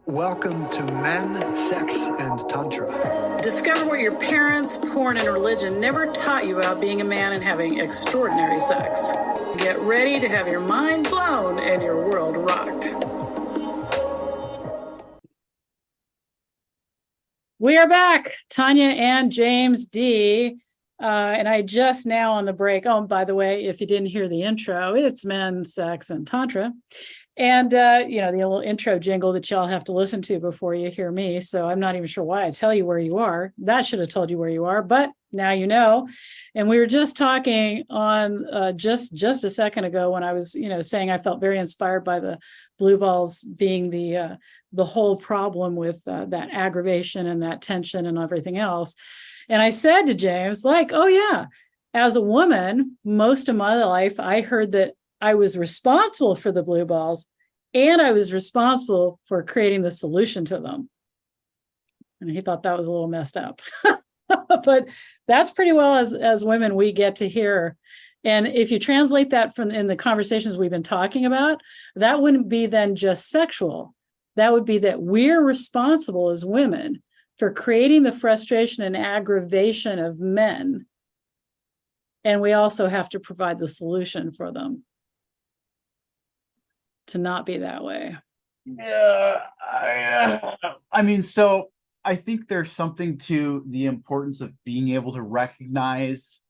Welcome to Men, Sex, and Tantra. Discover what your parents, porn, and religion never taught you about being a man and having extraordinary sex. Get ready to have your mind blown and your world rocked. We are back, Tanya and James D. And I just now on the break, oh, by the way, if you didn't hear the intro, it's Men, Sex, and Tantra. And, the little intro jingle that y'all have to listen to before you hear me. So I'm not even sure why I tell you where you are. That should have told you where you are, but now you know. And we were just talking on just a second ago when I was, saying I felt very inspired by the blue balls being the whole problem with that aggravation and that tension and everything else. And I said to James, oh, yeah, as a woman, most of my life, I heard that I was responsible for the blue balls and I was responsible for creating the solution to them. And he thought that was a little messed up. But that's pretty well as women we get to hear. And if you translate that from in the conversations we've been talking about, that wouldn't be then just sexual. That would be that we're responsible as women for creating the frustration and aggravation of men. And we also have to provide the solution for them to not be that way. Yeah, so I think there's something to the importance of being able to recognize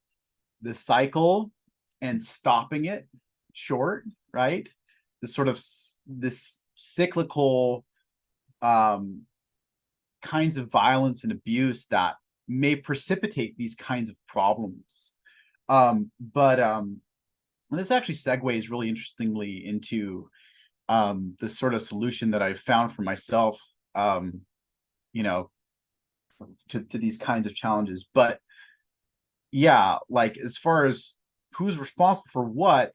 the cycle and stopping it short, right? This cyclical kinds of violence and abuse that may precipitate these kinds of problems. But this actually segues really interestingly into the sort of solution that I've found for myself, to these kinds of challenges. But yeah, as far as who's responsible for what,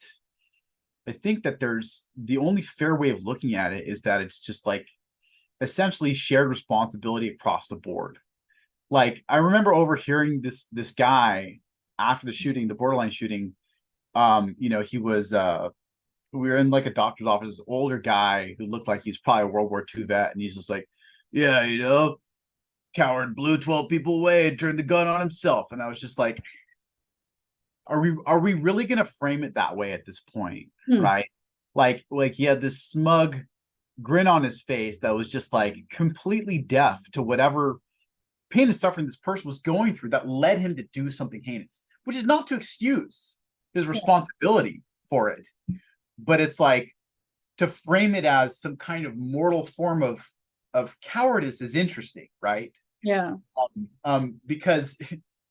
I think that there's the only fair way of looking at it is that it's just essentially shared responsibility across the board. I remember overhearing this guy after the shooting, the Borderline shooting. He was we were in a doctor's office, this older guy who looked like he's probably a World War II vet, and he's just yeah, coward blew 12 people away and turned the gun on himself. And I was just are we really gonna frame it that way at this point? Right? He had this smug grin on his face that was just completely deaf to whatever pain and suffering this person was going through that led him to do something heinous, which is not to excuse his responsibility for it, but it's to frame it as some kind of mortal form of cowardice is interesting, right? Yeah. Because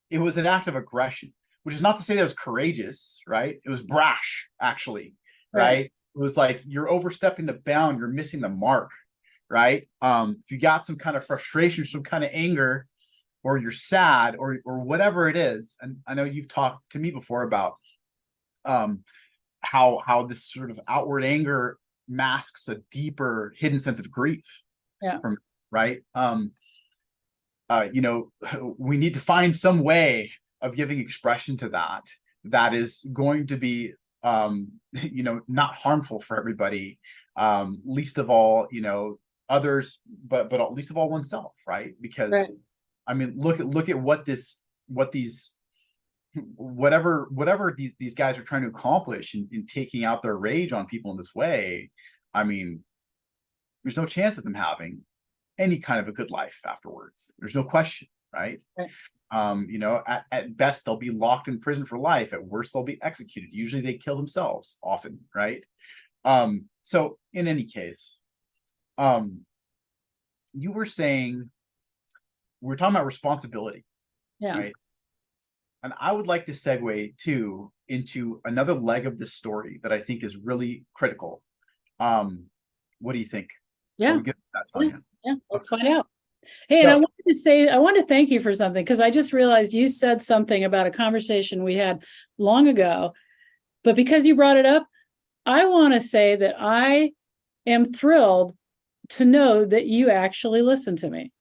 it was an act of aggression, which is not to say that it was courageous, right? It was brash, actually, right? It was you're overstepping the bound, you're missing the mark, right? If you got some kind of frustration, some kind of anger, or you're sad, or whatever it is, and I know you've talked to me before about how this sort of outward anger masks a deeper hidden sense of grief. Yeah. Right. We need to find some way of giving expression to that is going to be not harmful for everybody, least of all others, but least of all oneself, right? Because look at whatever these guys are trying to accomplish in taking out their rage on people in this way. There's no chance of them having any kind of a good life afterwards. There's no question, right? At best they'll be locked in prison for life. At worst they'll be executed. Usually they kill themselves often, right? So in any case, you were saying we're talking about responsibility, right? And I would like to segue too into another leg of this story that I think is really critical. What do you think? Yeah. That, yeah. Let's find out. Hey, and I wanted to thank you for something, because I just realized you said something about a conversation we had long ago, but because you brought it up, I want to say that I am thrilled to know that you actually listen to me.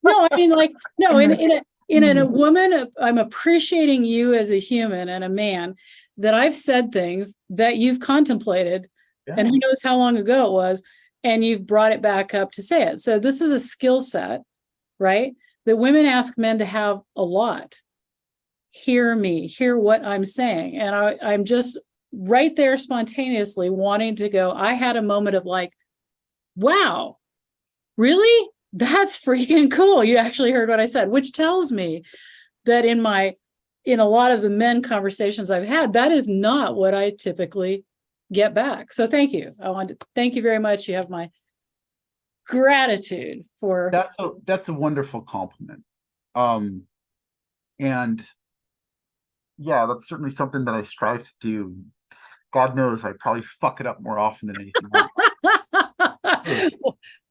No, I mean, in a woman, I'm appreciating you as a human and a man, that I've said things that you've contemplated, and who knows how long ago it was, and you've brought it back up to say it. So this is a skill set, right? That women ask men to have a lot. Hear me, hear what I'm saying. And I'm just right there spontaneously wanting to go, I had a moment of like, wow, really? That's freaking cool. You actually heard what I said, which tells me that in a lot of the men conversations I've had, that is not what I typically get back. So thank you. I want to thank you very much. You have my gratitude for that's a wonderful compliment. And yeah, that's certainly something that I strive to do. God knows I probably fuck it up more often than anything else.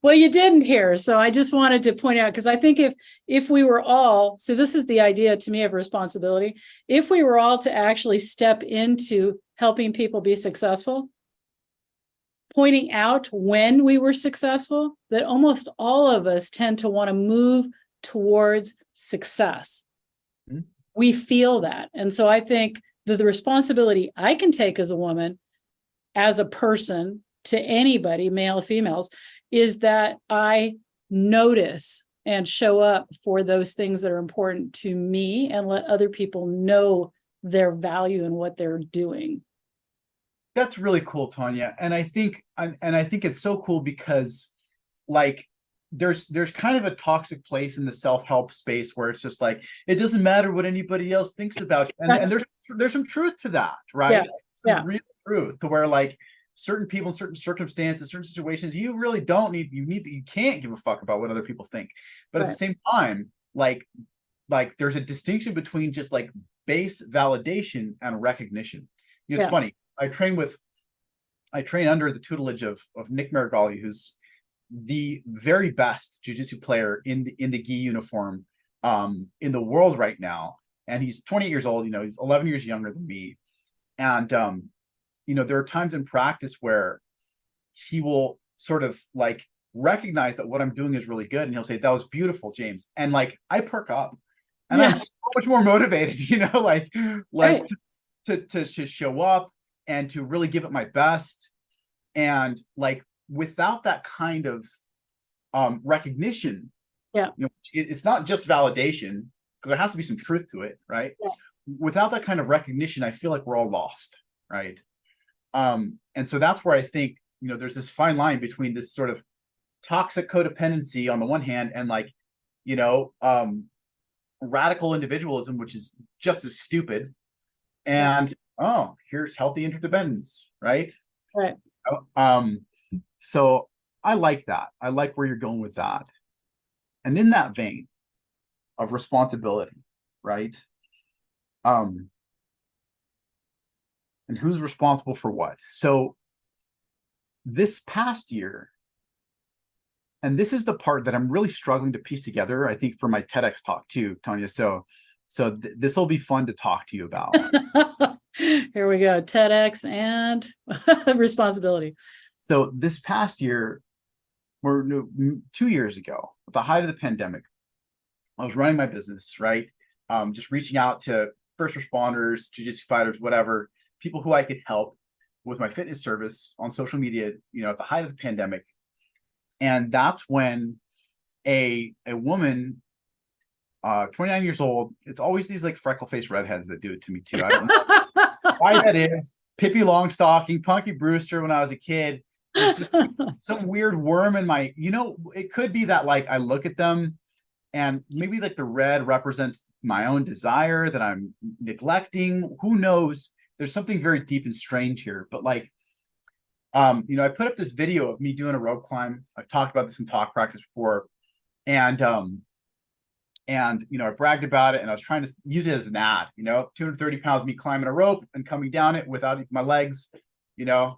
Well, you didn't hear. So I just wanted to point out, because I think if we were all, so this is the idea to me of responsibility, if we were all to actually step into helping people be successful, pointing out when we were successful, that almost all of us tend to want to move towards success. Mm-hmm. We feel that. And so I think that the responsibility I can take as a woman, as a person, to anybody, male or females, is that I notice and show up for those things that are important to me and let other people know their value and what they're doing. That's really cool, Tanya. And I think it's so cool because like there's kind of a toxic place in the self-help space where it's just like, it doesn't matter what anybody else thinks about you. And there's some truth to that, right? Some real truth to where like certain people in certain circumstances, certain situations, you really don't you can't give a fuck about what other people think. But at the same time, like there's a distinction between just like base validation and recognition. You know, it's funny. I train under the tutelage of Nick Marigali, who's the very best jiu-jitsu player in the gi uniform in the world right now. And he's 28 years old, he's 11 years younger than me. And there are times in practice where he will sort of like recognize that what I'm doing is really good. And he'll say, "That was beautiful, James." And like, I perk up and I'm so much more motivated, to show up and to really give it my best. And like, without that kind of recognition, it's not just validation, because there has to be some truth to it, right? Without that kind of recognition, I feel like we're all lost, right? And so that's where I think, there's this fine line between this sort of toxic codependency on the one hand and like, radical individualism, which is just as stupid. And here's healthy interdependence, right? Right. So I like that. I like where you're going with that. And in that vein of responsibility, right? And who's responsible for what? So this past year, and this is the part that I'm really struggling to piece together, I think, for my TEDx talk too, Tanya. So this will be fun to talk to you about. Here we go. TEDx and responsibility. So this past year, 2 years ago, at the height of the pandemic, I was running my business, right? Just reaching out to first responders, jiu-jitsu fighters, whatever, people who I could help with my fitness service on social media, at the height of the pandemic. And that's when a woman, 29 years old, it's always these like freckle-faced redheads that do it to me too. I don't know why that is. Pippi Longstocking, Punky Brewster when I was a kid. It's just some weird worm in my, it could be that like I look at them and maybe like the red represents my own desire that I'm neglecting. Who knows? There's something very deep and strange here. But like, I put up this video of me doing a rope climb. I've talked about this in talk practice before. And I bragged about it, and I was trying to use it as an ad, 230 pounds, me climbing a rope and coming down it without my legs, why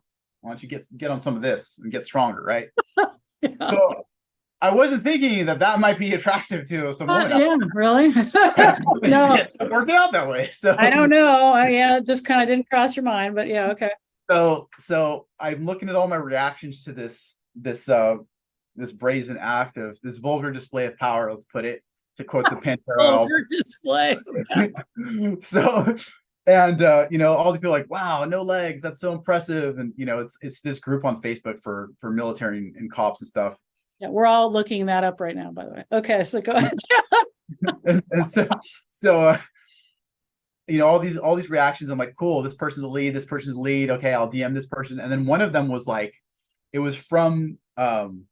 don't you get on some of this and get stronger, right? So I wasn't thinking that might be attractive to some women. Yeah, really? No, it worked out that way. So I don't know. It just kind of didn't cross your mind, but yeah, okay. So I'm looking at all my reactions to this brazen act of this vulgar display of power, let's put it, to quote the Pantera. Vulgar display. And all these people are like, wow, no legs, that's so impressive. And it's this group on Facebook for military and cops and stuff. Yeah, we're all looking that up right now, by the way. Okay, so go ahead. And so all these reactions. I'm like, cool, this person's a lead, this person's a lead. Okay, I'll DM this person. And then one of them was like, it was from one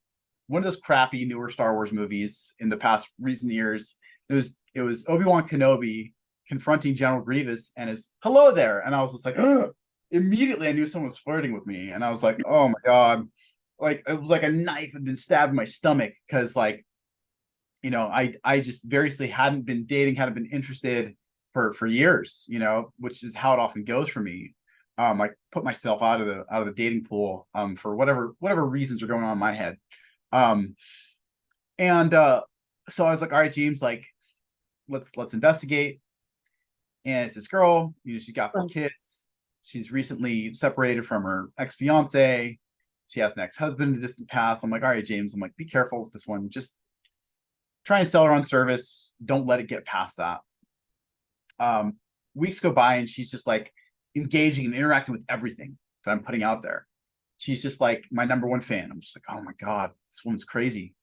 of those crappy newer Star Wars movies in the past recent years. It was Obi-Wan Kenobi confronting General Grievous and is hello there. And I was just like, ugh. Immediately I knew someone was flirting with me. And I was like, oh my God. Like it was like a knife had been stabbed in my stomach because like, I just variously hadn't been dating, hadn't been interested for years, which is how it often goes for me. I put myself out of the dating pool for whatever reasons are going on in my head. And so I was like, all right, James, like let's investigate. And it's this girl, she's got 4 kids. She's recently separated from her ex-fiance. She has an ex-husband in the distant past. I'm like, all right, James, I'm like, be careful with this one. Just try and sell her on service. Don't let it get past that. Weeks go by and she's just like engaging and interacting with everything that I'm putting out there. She's just like my number one fan. I'm just like, oh my God, this woman's crazy.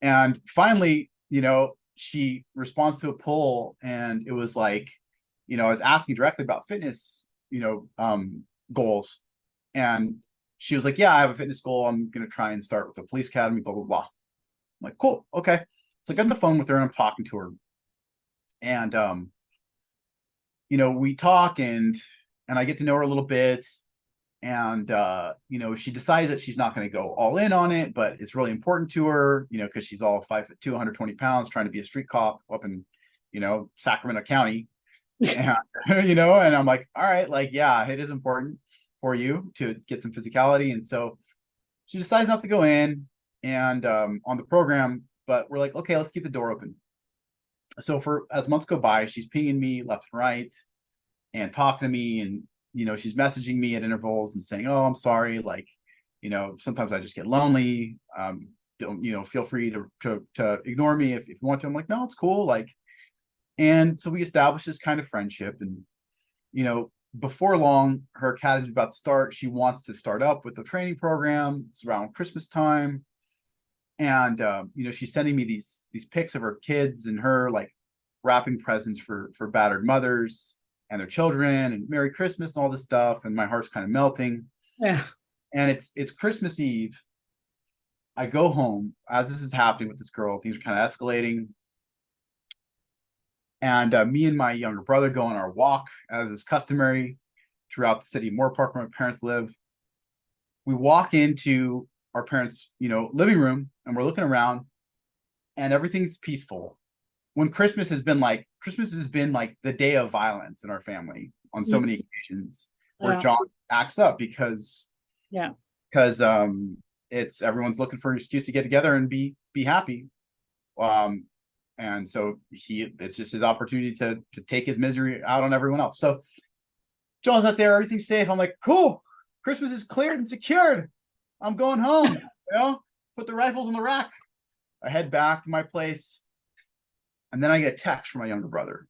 And finally, she responds to a poll, and it was like, I was asking directly about fitness, goals. And she was like, yeah, I have a fitness goal. I'm going to try and start with the police academy, blah, blah, blah. I'm like, cool. Okay. So I get on the phone with her and I'm talking to her. And, we talk and I get to know her a little bit. And, she decides that she's not going to go all in on it, but it's really important to her, because she's all 5'2", 120 pounds, trying to be a street cop up in, Sacramento County. And, and I'm like, all right, like, yeah, it is important for you to get some physicality. And so she decides not to go in and on the program, but we're like, okay, let's keep the door open. So for as months go by, she's pinging me left and right and talking to me, and she's messaging me at intervals and saying, oh, I'm sorry, like, sometimes I just get lonely. Don't feel free to ignore me if you want to. I'm like, no, it's cool. Like, and so we established this kind of friendship. And before long, her academy is about to start. She wants to start up with the training program. It's around Christmas time. And she's sending me these pics of her kids and her like wrapping presents for battered mothers and their children and Merry Christmas and all this stuff. And my heart's kind of melting. Yeah. And it's Christmas Eve. I go home as this is happening with this girl. Things are kind of escalating. And me and my younger brother go on our walk, as is customary, throughout the city of Moore Park, where my parents live. We walk into our parents' living room, and we're looking around, and everything's peaceful. When Christmas has been like the day of violence in our family on so many occasions, where John acts up because it's everyone's looking for an excuse to get together and be happy. And so it's just his opportunity to take his misery out on everyone else. So John's not there, everything's safe. I'm like, cool, Christmas is cleared and secured. I'm going home, put the rifles in the rack. I head back to my place. And then I get a text from my younger brother.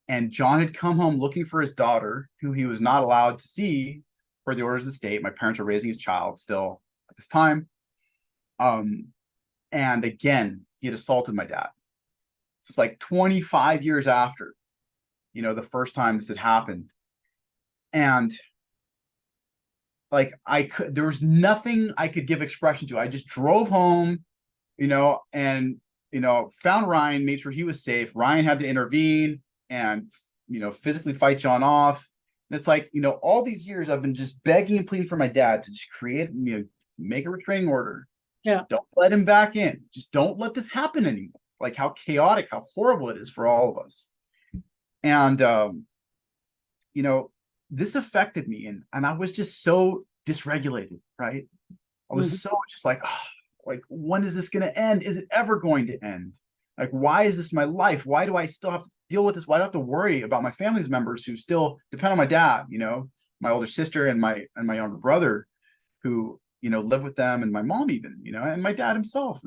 And John had come home looking for his daughter, who he was not allowed to see per the orders of the state. My parents are raising his child still at this time. And again, he had assaulted my dad. It's like 25 years after, the first time this had happened. And like there was nothing I could give expression to. I just drove home, and found Ryan, made sure he was safe. Ryan had to intervene and physically fight John off. And it's like, all these years I've been just begging and pleading for my dad to just make a restraining order. Yeah. Don't let him back in. Just don't let this happen anymore. Like how chaotic, how horrible it is for all of us. And this affected me, and I was just so dysregulated, right? I was so just like, oh, like, when is this going to end? Is it ever going to end? Like, why is this my life? Why do I still have to deal with this? Why do I have to worry about my family's members who still depend on my dad, my older sister and my younger brother who, live with them, and my mom even, and my dad himself.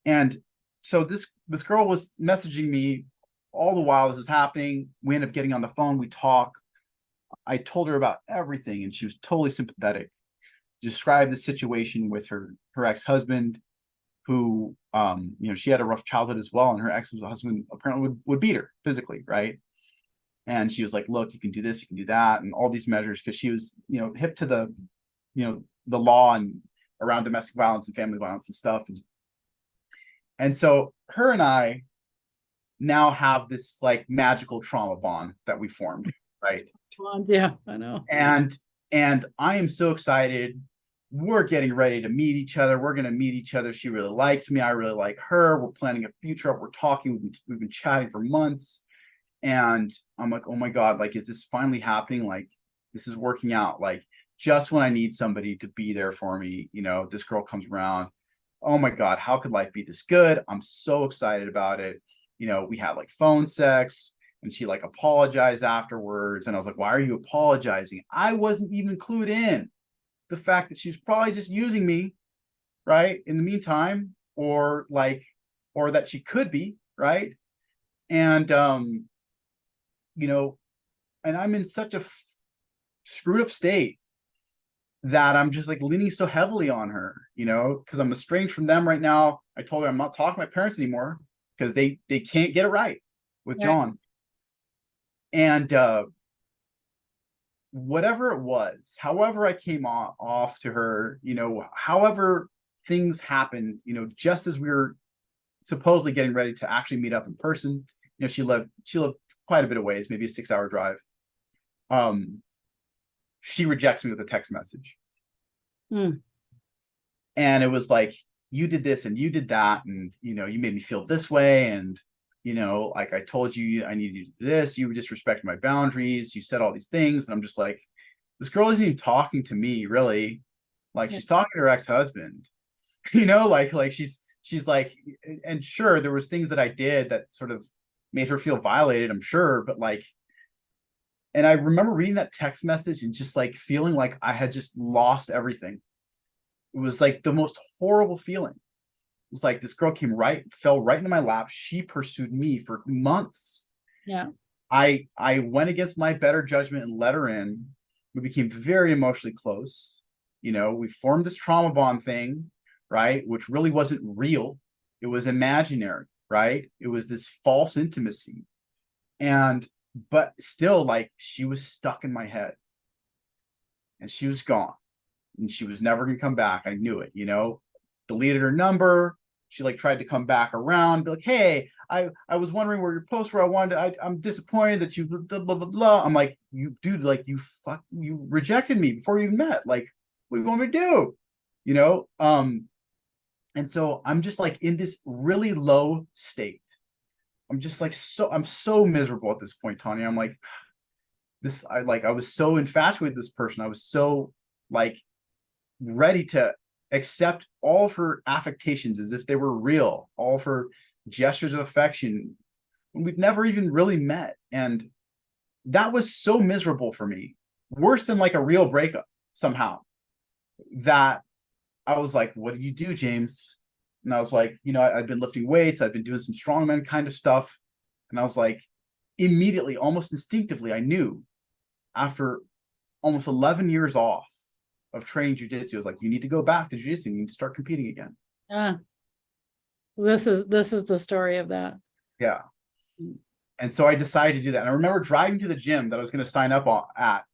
And so this girl was messaging me all the while this is happening, we end up getting on the phone, we talk. I told her about everything, and she was totally sympathetic. Described the situation with her ex-husband, who she had a rough childhood as well, and her ex-husband apparently would beat her physically, right? And she was like, look, you can do this, you can do that, and all these measures, because she was hip to the the law and around domestic violence and family violence and stuff. And so her and I now have this like magical trauma bond that we formed, right? Yeah, I know. And I am so excited. We're getting ready to meet each other. We're going to meet each other. She really likes me. I really like her. We're planning a future. We're talking. We've been chatting for months. And I'm like, oh my God, like, is this finally happening? Like, this is working out. Like, just when I need somebody to be there for me, this girl comes around. Oh my God, how could life be this good? I'm so excited about it. We had like phone sex, and she like apologized afterwards. And I was like, why are you apologizing? I wasn't even clued in the fact that she was probably just using me, right, in the meantime, or that she could be, right? And and I'm in such a screwed up state that I'm just like leaning so heavily on her, because I'm estranged from them right now. I told her I'm not talking to my parents anymore because they can't get it right with John. And whatever it was, however I came off to her, however things happened, just as we were supposedly getting ready to actually meet up in person, she lived quite a bit of ways, maybe a 6-hour drive. She rejects me with a text message. And it was like, you did this and you did that, and you made me feel this way, and like I told you I needed you to do this, you disrespected my boundaries, you said all these things. And I'm just like, this girl isn't even talking to me, really. Like, she's talking to her ex-husband, like she's like, and sure, there was things that I did that sort of made her feel violated, I'm sure, but like, and I remember reading that text message and just like feeling like I had just lost everything. It was like the most horrible feeling. It was like this girl fell right into my lap. She pursued me for months. Yeah. I went against my better judgment and let her in. We became very emotionally close. We formed this trauma bond thing, right? Which really wasn't real. It was imaginary, right? It was this false intimacy. But still, like, she was stuck in my head. And she was gone. And she was never going to come back. I knew it, deleted her number. She like tried to come back around, be like, hey, I was wondering where your posts were. I'm disappointed that you blah, blah, blah, blah. I'm like, you dude, like, you rejected me before we even met. Like, what do you want me to do? And so I'm just like in this really low state. I'm just like, I'm so miserable at this point, Tanya. I'm like, I was so infatuated with this person. I was so like ready to accept all of her affectations as if they were real, all of her gestures of affection when we've never even really met. And that was so miserable for me, worse than like a real breakup somehow, that I was like, what do you do, James? And I was like, I'd been lifting weights, I'd been doing some strongman kind of stuff. And I was like, immediately, almost instinctively, I knew after almost 11 years off of training jiu-jitsu, I was like, you need to go back to jiu-jitsu, you need to start competing again. This is the story of that. Yeah. And so I decided to do that. And I remember driving to the gym that I was going to sign up at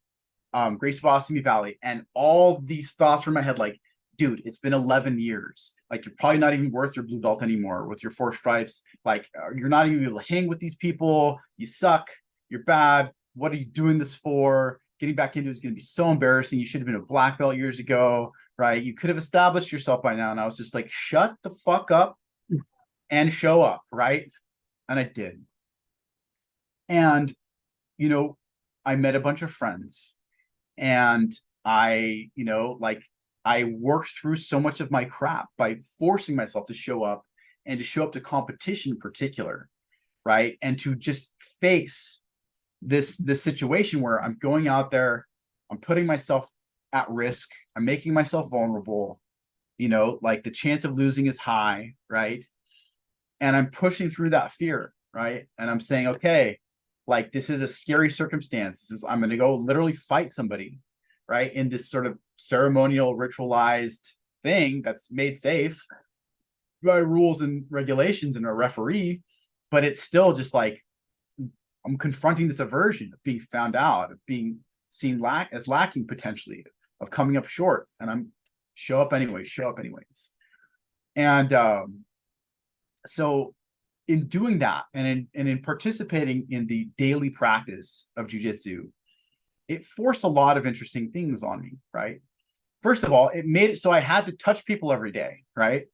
Grace Boston Valley, and all these thoughts were in my head, like, dude, it's been 11 years. Like, you're probably not even worth your blue belt anymore with your 4 stripes. Like, you're not even able to hang with these people. You suck. You're bad. What are you doing this for? Getting back into it is going to be so embarrassing. You should have been a black belt years ago, right? You could have established yourself by now. And I was just like, shut the fuck up and show up, right? And I did. And, I met a bunch of friends, and I worked through so much of my crap by forcing myself to show up, and to show up to competition in particular, right? And to just face this situation where I'm going out there, I'm putting myself at risk, I'm making myself vulnerable, like the chance of losing is high, right? And I'm pushing through that fear. right? And I'm saying, okay, like this is a scary circumstance. I'm going to go literally fight somebody, right? In this sort of ceremonial, ritualized thing that's made safe by rules and regulations and a referee, but it's still just like I'm confronting this aversion of being found out, of being seen as lacking potentially, of coming up short, and I'm show up anyways. And so in doing that and in participating in the daily practice of jujitsu, it forced a lot of interesting things on me, right? First of all, it made it so I had to touch people every day, right?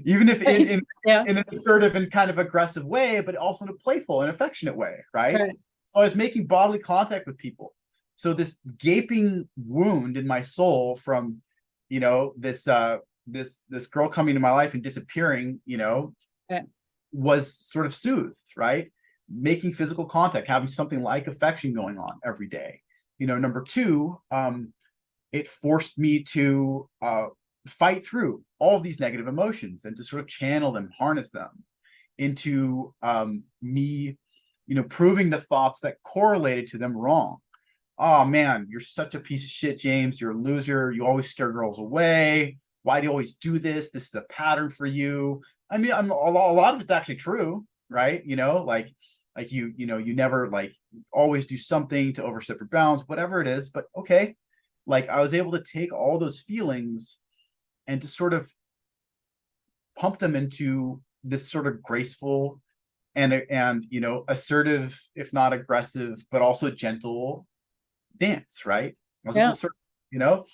Even if in an assertive and kind of aggressive way, but also in a playful and affectionate way, right? So I was making bodily contact with people. So this gaping wound in my soul from, you know, this girl coming to my life and disappearing, you know, was sort of soothed, right? Making physical contact, having something like affection going on every day. You know, number two, it forced me to fight through all of these negative emotions and to sort of channel them, harness them into me, you know, proving the thoughts that correlated to them wrong. Oh man, you're such a piece of shit, James. You're a loser. You always scare girls away. Why do you always do this? This is a pattern for you. I mean, a lot of it's actually true, right? You know, like you know, you never like always do something to overstep your bounds, whatever it is. But okay, like I was able to take all those feelings and to sort of pump them into this sort of graceful and you know, assertive, if not aggressive, but also gentle dance, right? I was able to sort of, you know,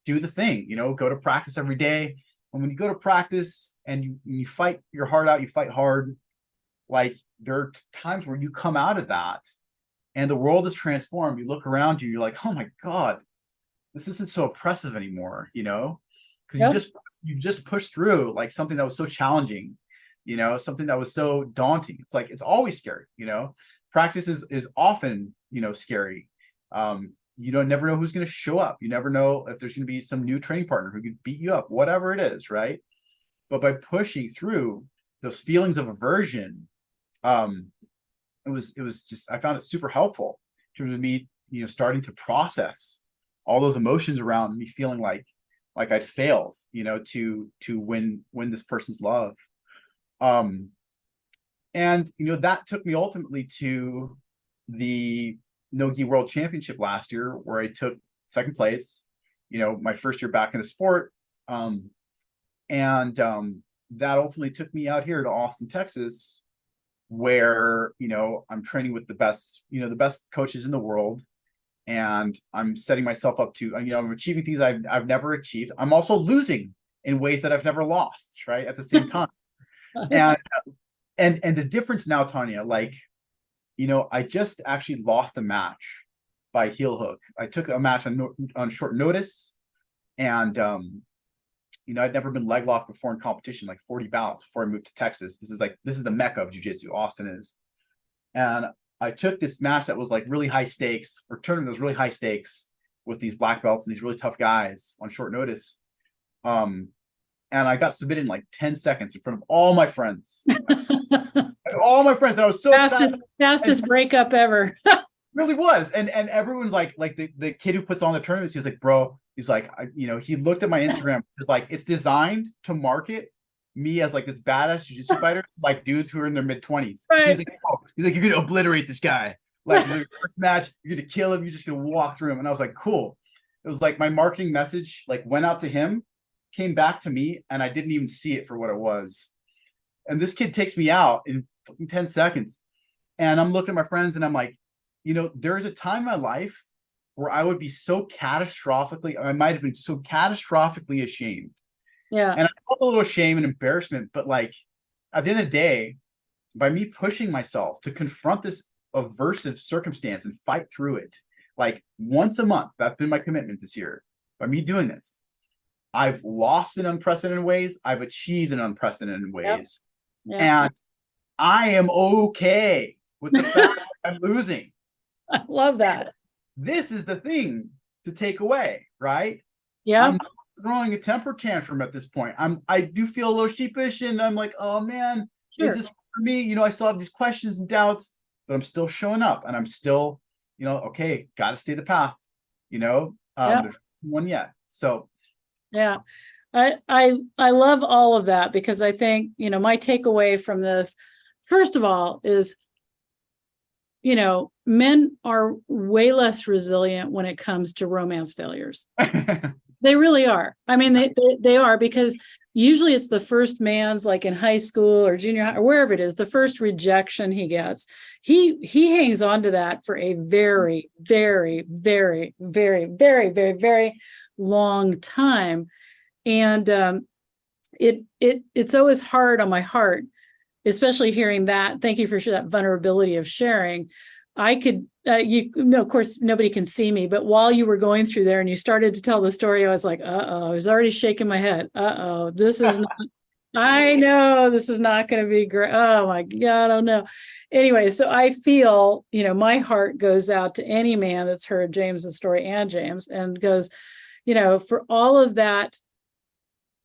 do the thing, you know, go to practice every day. And when you go to practice and you fight your heart out, you fight hard, like there are times where you come out of that and the world is transformed. You look around you, you're like, oh my God, this isn't so oppressive anymore, you know? Because you just pushed through like something that was so challenging, you know, something that was so daunting. It's like it's always scary, you know. Practice is often, you know, scary. You don't never know who's going to show up. You never know if there's going to be some new training partner who could beat you up, whatever it is, right? But by pushing through those feelings of aversion, it was just, I found it super helpful in terms of me, you know, starting to process all those emotions around me feeling like I'd failed, you know, to win this person's love. And you know, that took me ultimately to the No-Gi World Championship last year, where I took second place, you know, my first year back in the sport. That ultimately took me out here to Austin, Texas, where, you know, I'm training with the best, you know, the best coaches in the world. And I'm setting myself up to, you know, I'm achieving things I've never achieved. I'm also losing in ways that I've never lost, right? At the same time. And the difference now, Tanya, like, you know, I just actually lost a match by heel hook. I took a match on short notice, and you know, I'd never been leg locked before in competition, like 40 bouts before I moved to Texas. This is the mecca of jiu-jitsu. Austin is. And I took this match that was like really high stakes, or tournament that was really high stakes with these black belts and these really tough guys on short notice. And I got submitted in like 10 seconds in front of all my friends. All my friends. I was so excited. Fastest breakup ever. Really was. And everyone's like the kid who puts on the tournaments, he was like, bro, he's like, you know, he looked at my Instagram. It's like, it's designed to market me as like this badass jiu-jitsu fighter, like dudes who are in their mid-20s. Right. He's like, oh, you're gonna obliterate this guy. Like the first match, you're gonna kill him, you're just gonna walk through him. And I was like, cool. It was like my marketing message like went out to him, came back to me, and I didn't even see it for what it was. And this kid takes me out in 10 seconds. And I'm looking at my friends and I'm like, you know, there's a time in my life where I would be so catastrophically, I might have been so catastrophically ashamed. Yeah. And I felt a little shame and embarrassment, but like at the end of the day, by me pushing myself to confront this aversive circumstance and fight through it, like once a month, that's been my commitment this year. By me doing this, I've lost in unprecedented ways. I've achieved in unprecedented ways. Yep. And I am okay with the fact that I'm losing. I love that. This is the thing to take away, right? Yeah. I'm not throwing a temper tantrum at this point. I do feel a little sheepish, and I'm like, oh man, is this for me, I still have these questions and doubts, but I'm still showing up, and I'm still, okay, got to stay the path. There's one yet. So yeah, I love all of that, because I think, my takeaway from this, first of all, is, men are way less resilient when it comes to romance failures. They really are. I mean, they are, because usually it's the first man's, like in high school or junior high or wherever it is, the first rejection he gets. He hangs on to that for a very, very, very, very, very, very, very long time. And it's always hard on my heart, especially hearing that. Thank you for that vulnerability of sharing. I could, of course, nobody can see me, but while you were going through there and you started to tell the story, I was like, I was already shaking my head. This is not, I know this is not going to be great. Oh my God, oh no. Anyway, so I feel, my heart goes out to any man that's heard James's story and James, and goes, for all of that,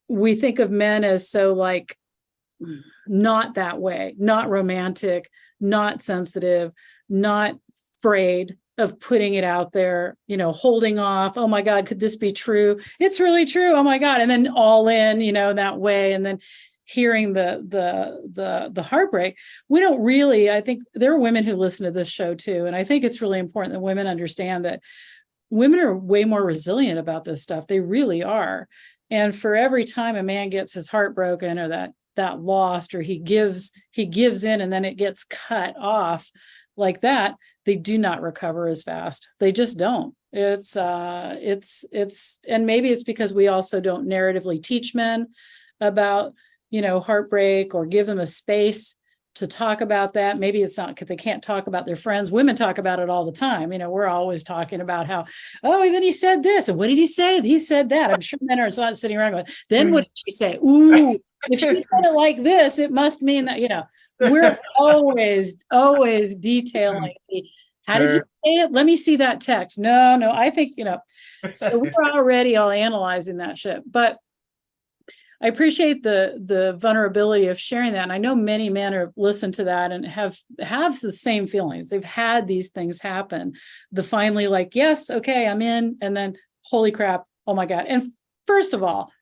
we think of men as so like, not that way, not romantic, not sensitive, not afraid of putting it out there, holding off. Oh my God, could this be true? It's really true. Oh my God. And then all in, that way. And then hearing the heartbreak. We don't really, I think there are women who listen to this show too. And I think it's really important that women understand that women are way more resilient about this stuff. They really are. And for every time a man gets his heart broken, or that lost, or he gives in and then it gets cut off like that, they do not recover as fast. They just don't. It's and maybe it's because we also don't narratively teach men about, heartbreak, or give them a space to talk about that. Maybe it's not because they can't talk about their friends. Women talk about it all the time. We're always talking about how, and then he said this, and what did he say? He said that. I'm sure men are not sitting around going, then what did she say? Ooh, if she said it like this, it must mean that, we're always detailing. How did you say it? Let me see that text. No, I think, so we're already all analyzing that shit. But I appreciate the vulnerability of sharing that. And I know many men have listened to that and have the same feelings. They've had these things happen. The finally like, yes, okay, I'm in. And then, holy crap, oh my God. And first of all,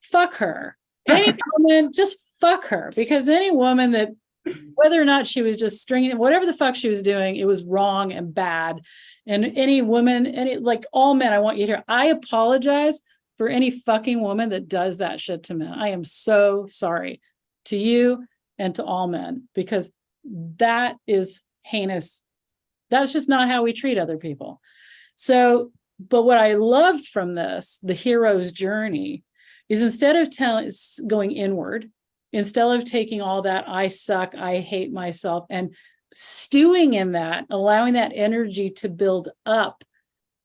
fuck her. Any woman, just fuck her. Because any woman that, whether or not she was just stringing, whatever the fuck she was doing, it was wrong and bad. And any woman, like all men, I want you to hear, I apologize for any fucking woman that does that shit to men. I am so sorry to you and to all men, because that is heinous. That's just not how we treat other people. So, but what I loved from this, the hero's journey, is instead of going inward, instead of taking all that I suck, I hate myself, and stewing in that, allowing that energy to build up,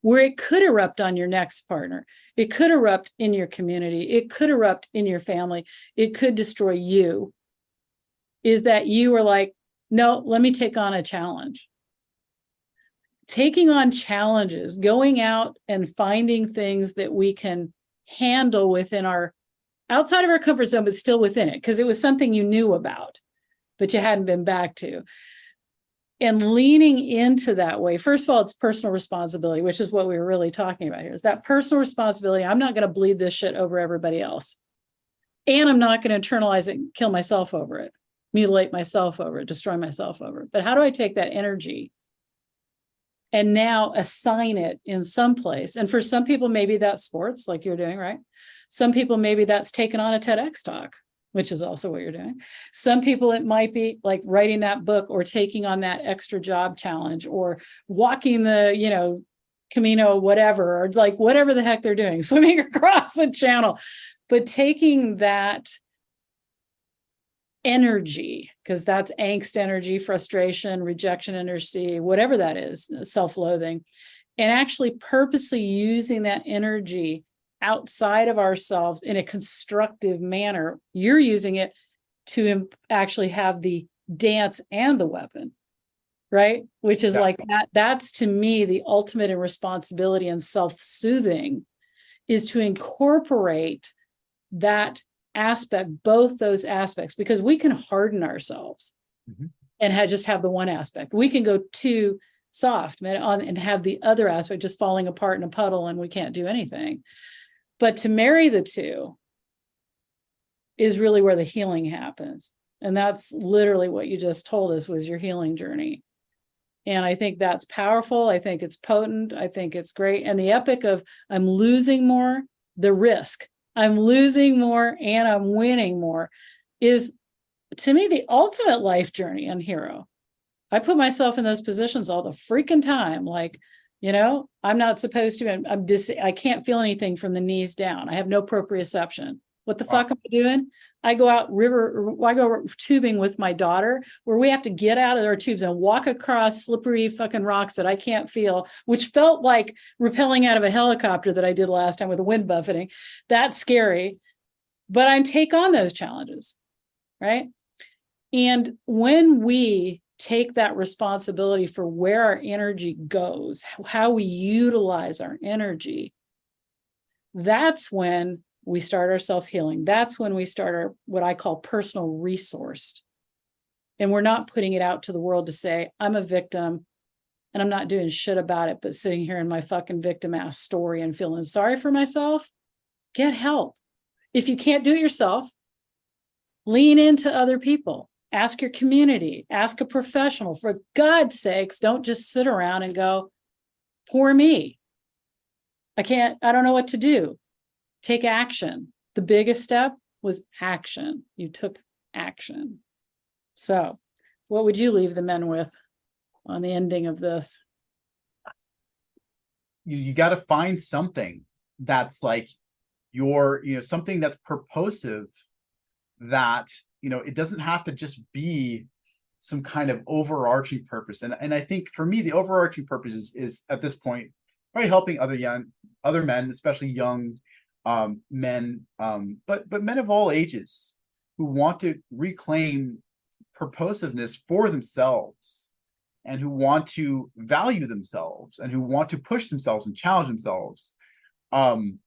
where it could erupt on your next partner. It could erupt in your community. It could erupt in your family. It could destroy you. Is that you are like, no, let me take on a challenge. Taking on challenges, going out and finding things that we can handle within outside of our comfort zone, but still within it, because it was something you knew about, but you hadn't been back to. And leaning into that way, first of all, it's personal responsibility, which is what we were really talking about here, is that personal responsibility. I'm not going to bleed this shit over everybody else. And I'm not going to internalize it and kill myself over it, mutilate myself over it, destroy myself over it. But how do I take that energy and now assign it in some place? And for some people, maybe that's sports, like you're doing, right? Some people, maybe that's taking on a TEDx talk, which is also what you're doing. Some people, it might be like writing that book, or taking on that extra job challenge, or walking the, Camino, whatever, or like whatever the heck they're doing, swimming across a channel. But taking that energy, because that's angst energy, frustration, rejection energy, whatever that is, self-loathing, and actually purposely using that energy outside of ourselves in a constructive manner. You're using it to actually have the dance and the weapon, right? Which is like that. That's to me the ultimate in responsibility and self-soothing, is to incorporate that aspect, both those aspects, because we can harden ourselves and just have the one aspect. We can go too soft and have the other aspect just falling apart in a puddle and we can't do anything. But to marry the two is really where the healing happens. And that's literally what you just told us was your healing journey. And I think that's powerful. I think it's potent. I think it's great. And the epic of I'm losing more, the risk, I'm losing more and I'm winning more is, to me, the ultimate life journey on Hero. I put myself in those positions all the freaking time. Like, I'm not supposed to, I can't feel anything from the knees down. I have no proprioception. What the fuck am I doing? I go tubing with my daughter where we have to get out of our tubes and walk across slippery fucking rocks that I can't feel, which felt like rappelling out of a helicopter that I did last time with the wind buffeting. That's scary, but I take on those challenges, right? And when we take that responsibility for where our energy goes, how we utilize our energy, that's when we start our self-healing. That's when we start our, what I call personal resource. And we're not putting it out to the world to say, I'm a victim and I'm not doing shit about it, but sitting here in my fucking victim ass story and feeling sorry for myself. Get help. If you can't do it yourself, lean into other people. Ask your community, ask a professional. For God's sakes, don't just sit around and go, poor me. I don't know what to do. Take action. The biggest step was action. You took action. So what would you leave the men with on the ending of this? You got to find something that's like something that's purposive, that, it doesn't have to just be some kind of overarching purpose. And I think for me, the overarching purpose is at this point, probably helping other men, especially young men, but men of all ages who want to reclaim purposiveness for themselves and who want to value themselves and who want to push themselves and challenge themselves. And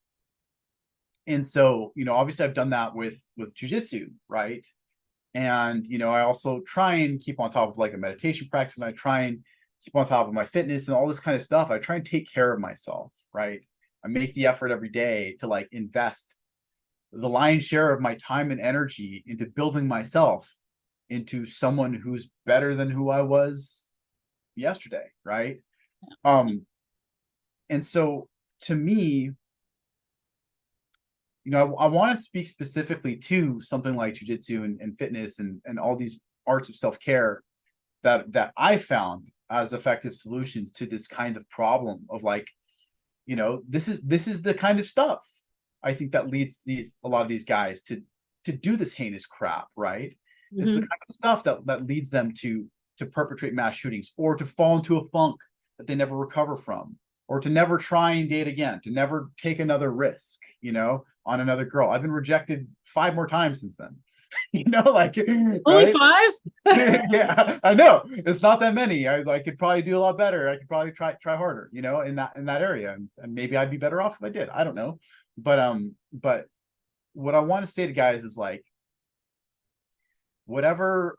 so, obviously I've done that with jujitsu, right? And, I also try and keep on top of like a meditation practice, and I try and keep on top of my fitness and all this kind of stuff. I try and take care of myself, right? I make the effort every day to like invest the lion's share of my time and energy into building myself into someone who's better than who I was yesterday, right? And so to me, I want to speak specifically to something like jujitsu and fitness and all these arts of self-care that I found as effective solutions to this kind of problem of like, this is the kind of stuff I think that leads a lot of these guys to do this heinous crap, right? Mm-hmm. This is the kind of stuff that leads them to perpetrate mass shootings, or to fall into a funk that they never recover from, or to never try and date again, to never take another risk, on another girl. I've been rejected 5 more times since then. Only right? 5? Yeah, I know. It's not that many. I could probably do a lot better. I could probably try harder, in that area. And maybe I'd be better off if I did. I don't know. But what I want to say to guys is like, whatever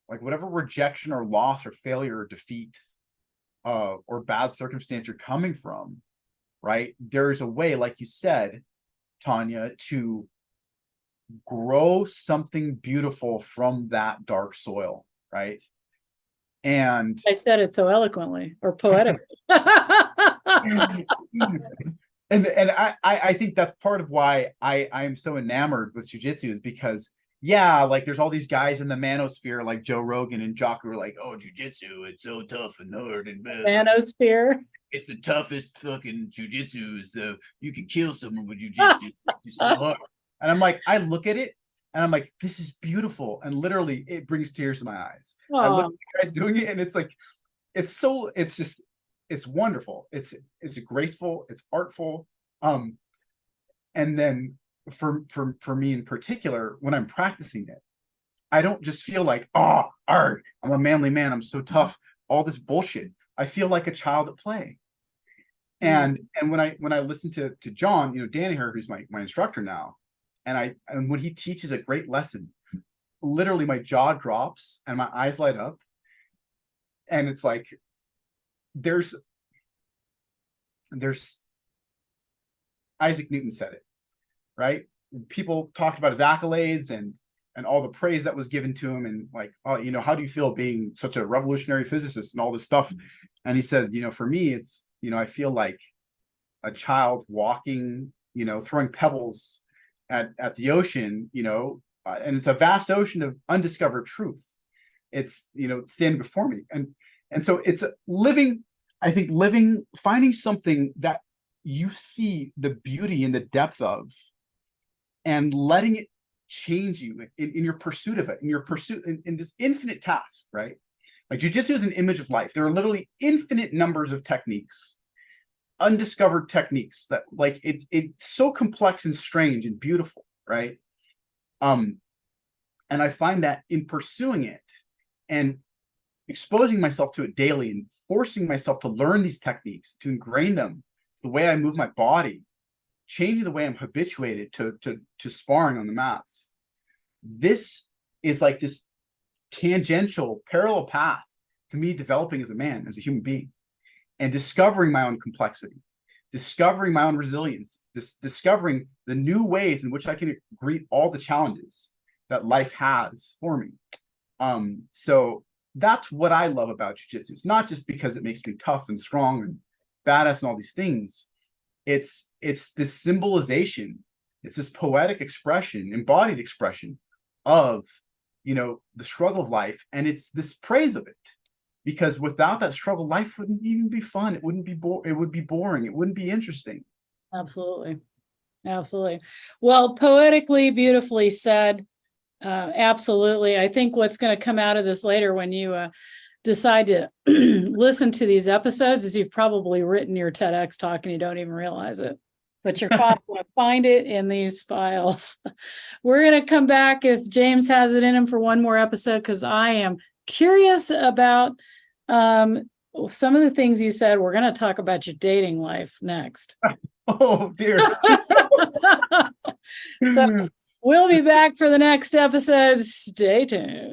rejection or loss or failure or defeat or bad circumstance you're coming from, right? There's a way, like you said, Tanya, to grow something beautiful from that dark soil, right? And I said it so eloquently or poetically. and I think that's part of why I am so enamored with jiu-jitsu, is because like there's all these guys in the manosphere like Joe Rogan and Jock who are like, oh, jiu-jitsu, it's so tough and hard and manosphere. It's the toughest fucking jiu-jitsu. You can kill someone with jiu-jitsu. It's so hard. And I'm like, I look at it and I'm like, this is beautiful. And literally it brings tears to my eyes. Aww. I look at you guys doing it and it's like, it's wonderful. It's graceful, it's artful. And then for me in particular, when I'm practicing it, I don't just feel like, I'm a manly man, I'm so tough, all this bullshit. I feel like a child at play. And when I listen to John, Danaher, who's my instructor now, And when he teaches a great lesson, literally my jaw drops and my eyes light up. And it's like, there's Isaac Newton said it, right? People talked about his accolades and all the praise that was given to him, and like, oh, you know, how do you feel being such a revolutionary physicist and all this stuff? And he said, you know, for me, it's, you know, I feel like a child walking, you know, throwing pebbles at the ocean, you know, and it's a vast ocean of undiscovered truth. It's, you know, standing before me, and so it's living, I think, finding something that you see the beauty and the depth of, and letting it change you in your pursuit of it, in this infinite task, right? Like jiu-jitsu is an image of life. There are literally infinite numbers of techniques, undiscovered techniques that, like, it's so complex and strange and beautiful, right? And I find that in pursuing it and exposing myself to it daily and forcing myself to learn these techniques, to ingrain them, the way I move my body, changing the way I'm habituated to sparring on the mats. This is like this tangential parallel path to me developing as a man, as a human being, and discovering my own complexity, discovering my own resilience, discovering the new ways in which I can greet all the challenges that life has for me. So that's what I love about jiu-jitsu. It's not just because it makes me tough and strong and badass and all these things. It's this symbolization, it's this poetic expression, embodied expression of, you know, the struggle of life, and it's this praise of it. Because without that struggle, life wouldn't even be fun. It wouldn't be it would be boring. It wouldn't be interesting. Absolutely. Absolutely. Well, poetically, beautifully said. Absolutely. I think what's going to come out of this later when you decide to listen to these episodes is you've probably written your TEDx talk and you don't even realize it. But you're going to find it in these files. We're going to come back if James has it in him for one more episode, because I am curious about some of the things you said. We're going to talk about your dating life next. Oh, dear. So we'll be back for the next episode. Stay tuned.